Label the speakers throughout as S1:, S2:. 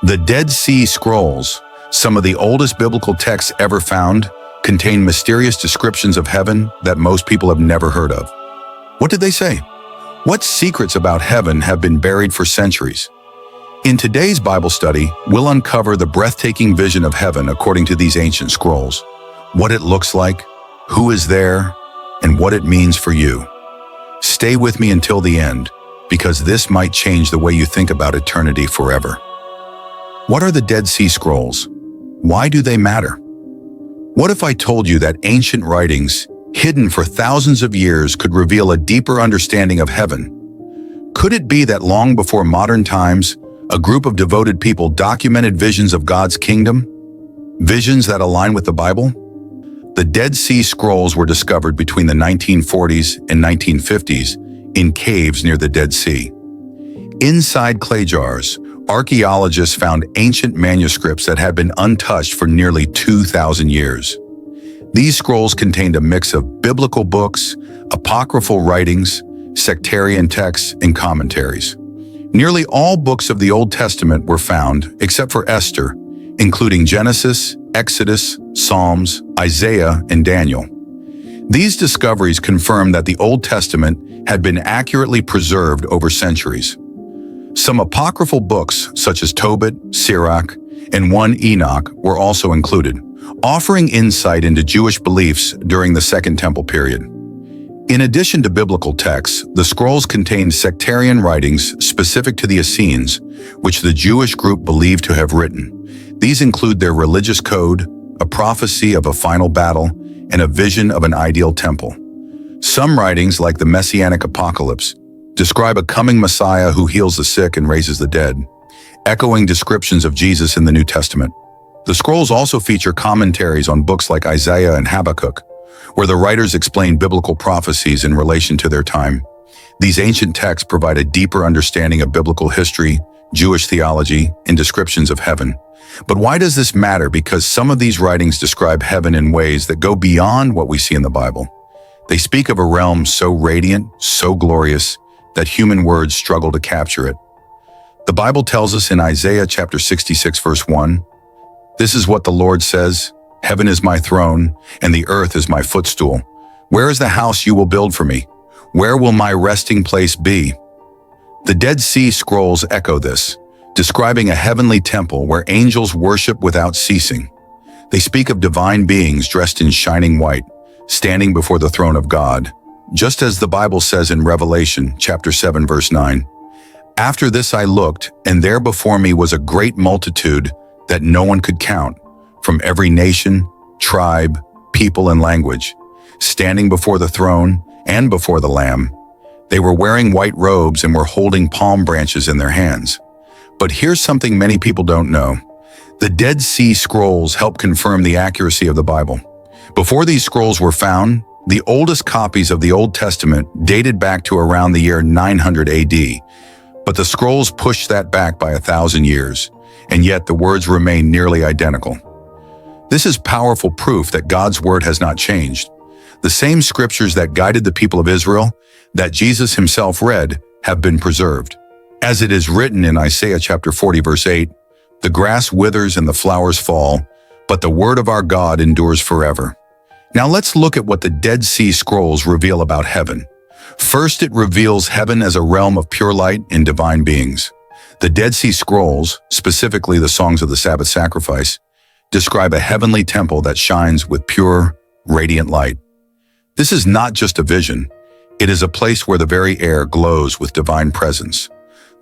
S1: The Dead Sea Scrolls, some of the oldest biblical texts ever found, contain mysterious descriptions of heaven that most people have never heard of. What did they say? What secrets about heaven have been buried for centuries? In today's Bible study, we'll uncover the breathtaking vision of heaven according to these ancient scrolls, what it looks like, who is there, and what it means for you. Stay with me until the end, because this might change the way you think about eternity forever. What are the Dead Sea Scrolls? Why do they matter? What if I told you that ancient writings, hidden for thousands of years, could reveal a deeper understanding of heaven? Could it be that long before modern times, a group of devoted people documented visions of God's kingdom? Visions that align with the Bible? The Dead Sea Scrolls were discovered between the 1940s and 1950s in caves near the Dead Sea. Inside clay jars, archaeologists found ancient manuscripts that had been untouched for nearly 2,000 years. These scrolls contained a mix of biblical books, apocryphal writings, sectarian texts, and commentaries. Nearly all books of the Old Testament were found, except for Esther, including Genesis, Exodus, Psalms, Isaiah, and Daniel. These discoveries confirm that the Old Testament had been accurately preserved over centuries. Some apocryphal books, such as Tobit, Sirach, and 1 Enoch, were also included, offering insight into Jewish beliefs during the Second Temple period. In addition to biblical texts, the scrolls contained sectarian writings specific to the Essenes, which the Jewish group believed to have written. These include their religious code, a prophecy of a final battle, and a vision of an ideal temple. Some writings, like the Messianic Apocalypse, describe a coming Messiah who heals the sick and raises the dead, echoing descriptions of Jesus in the New Testament. The scrolls also feature commentaries on books like Isaiah and Habakkuk, where the writers explain biblical prophecies in relation to their time. These ancient texts provide a deeper understanding of biblical history, Jewish theology, and descriptions of heaven. But why does this matter? Because some of these writings describe heaven in ways that go beyond what we see in the Bible. They speak of a realm so radiant, so glorious, that human words struggle to capture it. The Bible tells us in Isaiah chapter 66, verse 1, "This is what the Lord says, Heaven is my throne, and the earth is my footstool. Where is the house you will build for me? Where will my resting place be?" The Dead Sea Scrolls echo this, describing a heavenly temple where angels worship without ceasing. They speak of divine beings dressed in shining white, standing before the throne of God, just as the Bible says in Revelation chapter 7, verse 9. "After this I looked, and there before me was a great multitude that no one could count, from every nation, tribe, people, and language, standing before the throne and before the Lamb. They were wearing white robes and were holding palm branches in their hands." But here's something many people don't know. The Dead Sea Scrolls help confirm the accuracy of the Bible. Before these scrolls were found, the oldest copies of the Old Testament dated back to around the year 900 AD, but the scrolls pushed that back by 1,000 years, and yet the words remain nearly identical. This is powerful proof that God's word has not changed. The same scriptures that guided the people of Israel, that Jesus himself read, have been preserved. As it is written in Isaiah chapter 40, verse 8, "The grass withers and the flowers fall, but the word of our God endures forever." Now let's look at what the Dead Sea Scrolls reveal about heaven. First, it reveals heaven as a realm of pure light and divine beings. The Dead Sea Scrolls, specifically the Songs of the Sabbath Sacrifice, describe a heavenly temple that shines with pure, radiant light. This is not just a vision. It is a place where the very air glows with divine presence.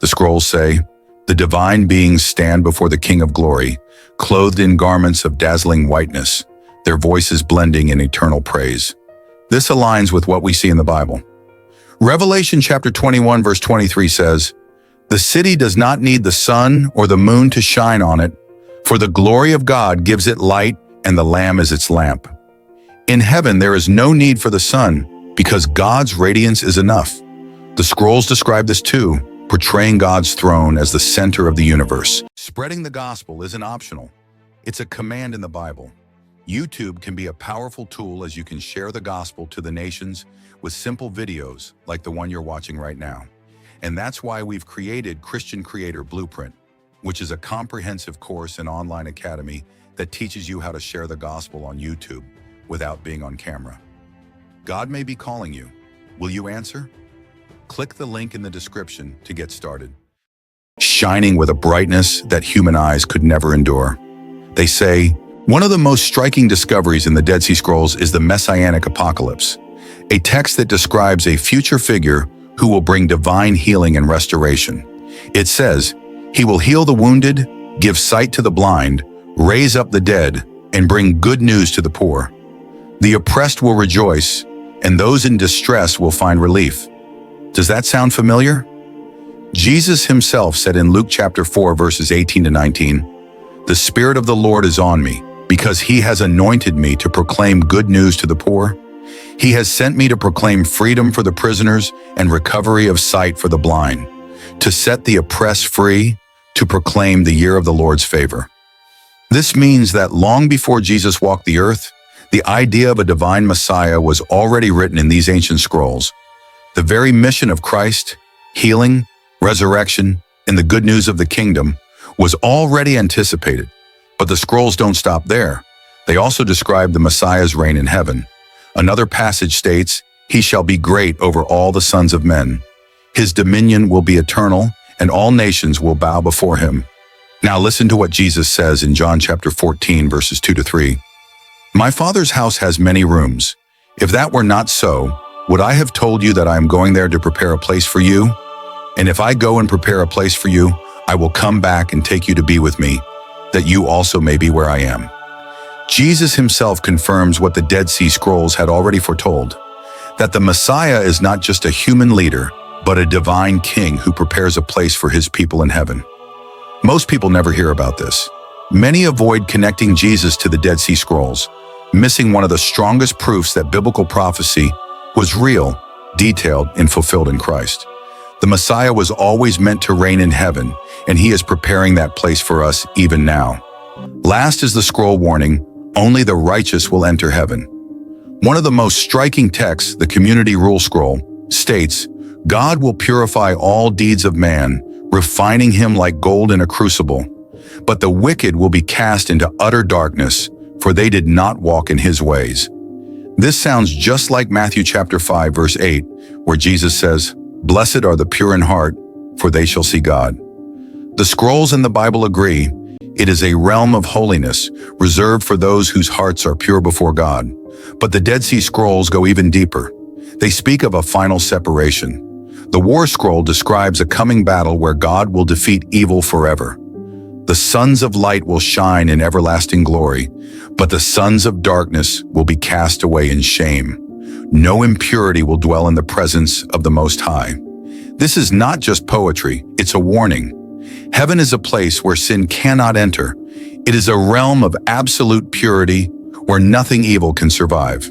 S1: The scrolls say, "The divine beings stand before the King of Glory, clothed in garments of dazzling whiteness, their voices blending in eternal praise." This aligns with what we see in the Bible. Revelation chapter 21, verse 23 says, "The city does not need the sun or the moon to shine on it, for the glory of God gives it light, and the Lamb is its lamp." In heaven, there is no need for the sun, because God's radiance is enough. The scrolls describe this too, portraying God's throne as the center of the universe. Spreading the gospel isn't optional. It's a command in the Bible. YouTube can be a powerful tool as you can share the gospel to the nations with simple videos like the one you're watching right now. And that's why we've created Christian Creator Blueprint. which is a comprehensive course and online academy that teaches you how to share the gospel on YouTube without being on camera. God may be calling you. Will you answer? Click the link in the description to get started. Shining with a brightness that human eyes could never endure. They say, one of the most striking discoveries in the Dead Sea Scrolls is the Messianic Apocalypse, a text that describes a future figure who will bring divine healing and restoration. It says, "He will heal the wounded, give sight to the blind, raise up the dead, and bring good news to the poor. The oppressed will rejoice, and those in distress will find relief." Does that sound familiar? Jesus himself said in Luke chapter 4, verses 18 to 19, "The Spirit of the Lord is on me, because he has anointed me to proclaim good news to the poor. He has sent me to proclaim freedom for the prisoners and recovery of sight for the blind, to set the oppressed free, to proclaim the year of the Lord's favor." This means that long before Jesus walked the earth, the idea of a divine Messiah was already written in these ancient scrolls. The very mission of Christ, healing, resurrection, and the good news of the kingdom was already anticipated. But the scrolls don't stop there. They also describe the Messiah's reign in heaven. Another passage states, "He shall be great over all the sons of men. His dominion will be eternal, and all nations will bow before him." Now listen to what Jesus says in John chapter 14, verses 2 to 3. "My Father's house has many rooms. If that were not so, would I have told you that I am going there to prepare a place for you? And if I go and prepare a place for you, I will come back and take you to be with me, that you also may be where I am." Jesus himself confirms what the Dead Sea Scrolls had already foretold, that the Messiah is not just a human leader, but a divine king who prepares a place for his people in heaven. Most people never hear about this. Many avoid connecting Jesus to the Dead Sea Scrolls, missing one of the strongest proofs that biblical prophecy was real, detailed, and fulfilled in Christ. The Messiah was always meant to reign in heaven, and he is preparing that place for us even now. Last is the scroll warning, "Only the righteous will enter heaven." One of the most striking texts, the Community Rule Scroll, states, "God will purify all deeds of man, refining him like gold in a crucible. But the wicked will be cast into utter darkness, for they did not walk in his ways." This sounds just like Matthew chapter 5, verse 8, where Jesus says, "Blessed are the pure in heart, for they shall see God." The scrolls in the Bible agree, it is a realm of holiness reserved for those whose hearts are pure before God. But the Dead Sea Scrolls go even deeper. They speak of a final separation. The War Scroll describes a coming battle where God will defeat evil forever. The sons of light will shine in everlasting glory, but the sons of darkness will be cast away in shame. No impurity will dwell in the presence of the Most High. This is not just poetry, it's a warning. Heaven is a place where sin cannot enter. It is a realm of absolute purity where nothing evil can survive.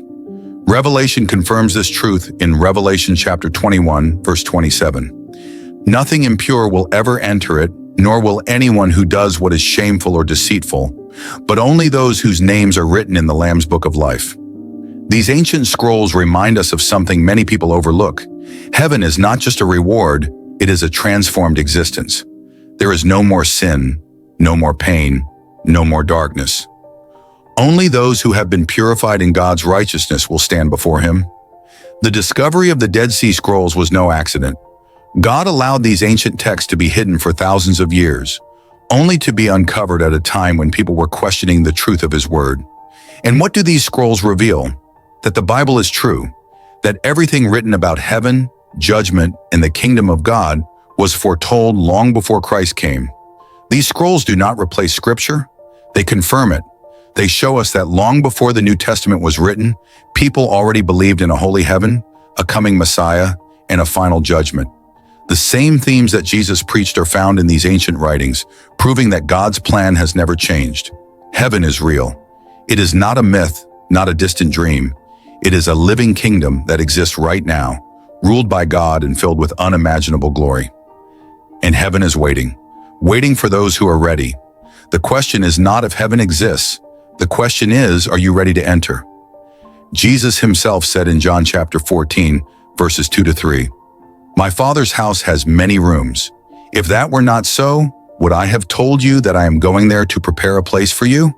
S1: Revelation confirms this truth in Revelation chapter 21, verse 27. "Nothing impure will ever enter it, nor will anyone who does what is shameful or deceitful, but only those whose names are written in the Lamb's Book of Life." These ancient scrolls remind us of something many people overlook. Heaven is not just a reward, it is a transformed existence. There is no more sin, no more pain, no more darkness. Only those who have been purified in God's righteousness will stand before him. The discovery of the Dead Sea Scrolls was no accident. God allowed these ancient texts to be hidden for thousands of years, only to be uncovered at a time when people were questioning the truth of his word. And what do these scrolls reveal? That the Bible is true, that everything written about heaven, judgment, and the kingdom of God was foretold long before Christ came. These scrolls do not replace Scripture, they confirm it. They show us that long before the New Testament was written, people already believed in a holy heaven, a coming Messiah, and a final judgment. The same themes that Jesus preached are found in these ancient writings, proving that God's plan has never changed. Heaven is real. It is not a myth, not a distant dream. It is a living kingdom that exists right now, ruled by God and filled with unimaginable glory. And heaven is waiting for those who are ready. The question is not if heaven exists. The question is, are you ready to enter? Jesus himself said in John chapter 14, verses 2 to 3, "My Father's house has many rooms. If that were not so, would I have told you that I am going there to prepare a place for you?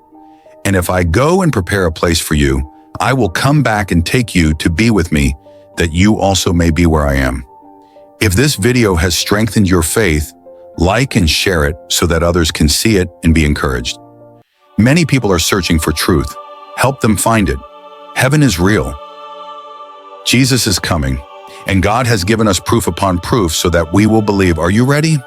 S1: And if I go and prepare a place for you, I will come back and take you to be with me, that you also may be where I am. If this video has strengthened your faith, like and share it so that others can see it and be encouraged. Many people are searching for truth. Help them find it. Heaven is real. Jesus is coming, and God has given us proof upon proof so that we will believe. Are you ready?